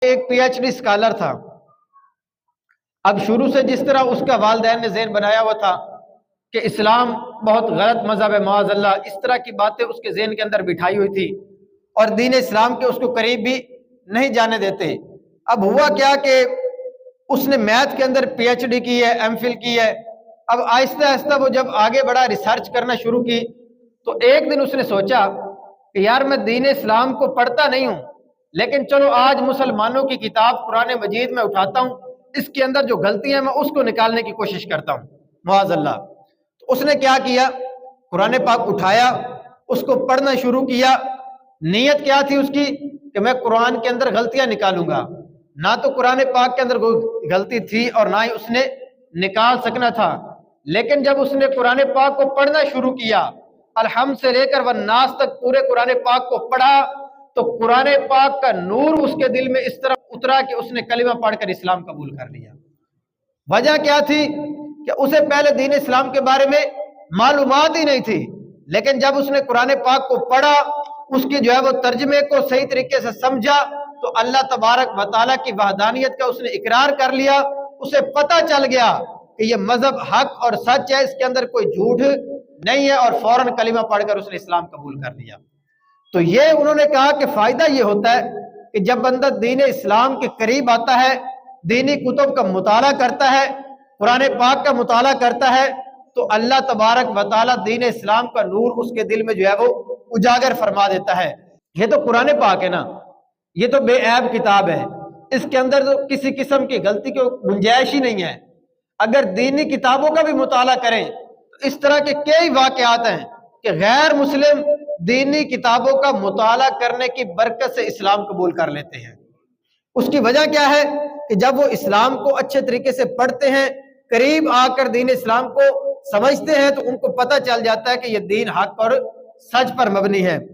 ایک P H D scholar تھا۔ اب شروع سے جس طرح اس کا والدین نے ذہن بنایا ہوا تھا کہ اسلام بہت غلط مذہب ہے، معاذ اللہ، اس طرح کی باتیں اس کے ذہن کے اندر بٹھائی ہوئی تھی اور دین اسلام کے اس کو قریب بھی نہیں جانے دیتے۔ اب ہوا کیا کہ اس نے میتھ کے اندر پی ایچ ڈی کی ہے، ایم فل کی ہے۔ اب آہستہ آہستہ وہ جب آگے بڑھا، ریسرچ کرنا شروع کی، تو ایک دن اس نے سوچا کہ یار میں دین اسلام کو پڑھتا نہیں ہوں، لیکن چلو آج مسلمانوں کی کتاب قرآن مجید میں اٹھاتا ہوں، اس کے اندر جو غلطیاں ہیں میں اس کو نکالنے کی کوشش کرتا ہوں، معاذ اللہ۔ تو اس نے کیا کیا، قرآن پاک اٹھایا، اس کو پڑھنا شروع کیا۔ نیت کیا تھی اس کی کہ میں قرآن کے اندر غلطیاں نکالوں گا۔ نہ تو قرآن پاک کے اندر کوئی غلطی تھی اور نہ ہی اس نے نکال سکنا تھا، لیکن جب اس نے قرآن پاک کو پڑھنا شروع کیا، الحمد سے لے کر والناس تک پورے قرآن پاک کو پڑھا، تو قرآن پاک کا نور اس کے دل میں اس طرح اترا کہ اس نے کلمہ پڑھ کر اسلام قبول کر لیا۔ وجہ کیا تھی کہ اسے پہلے دین اسلام کے بارے میں معلومات ہی نہیں تھی، لیکن جب اس نے قرآن پاک کو پڑھا، اس کی جو ہے وہ ترجمے کو صحیح طریقے سے سمجھا، تو اللہ تبارک و تعالیٰ کی وحدانیت کا اس نے اقرار کر لیا۔ اسے پتہ چل گیا کہ یہ مذہب حق اور سچ ہے، اس کے اندر کوئی جھوٹ نہیں ہے، اور فوراً کلمہ پڑھ کر اس نے اسلام قبول کر لیا۔ تو یہ انہوں نے کہا کہ فائدہ یہ ہوتا ہے کہ جب بندہ دین اسلام کے قریب آتا ہے، دینی کتب کا مطالعہ کرتا ہے، قرآن پاک کا مطالعہ کرتا ہے، تو اللہ تبارک و تعالیٰ دین اسلام کا نور اس کے دل میں جو ہے وہ اجاگر فرما دیتا ہے۔ یہ تو قرآن پاک ہے نا، یہ تو بے عیب کتاب ہے، اس کے اندر تو کسی قسم کی غلطی کی گنجائش ہی نہیں ہے۔ اگر دینی کتابوں کا بھی مطالعہ کریں تو اس طرح کے کئی واقعات ہیں کہ غیر مسلم دینی کتابوں کا مطالعہ کرنے کی برکت سے اسلام قبول کر لیتے ہیں۔ اس کی وجہ کیا ہے کہ جب وہ اسلام کو اچھے طریقے سے پڑھتے ہیں، قریب آ کر دین اسلام کو سمجھتے ہیں، تو ان کو پتہ چل جاتا ہے کہ یہ دین حق اور سچ پر مبنی ہے۔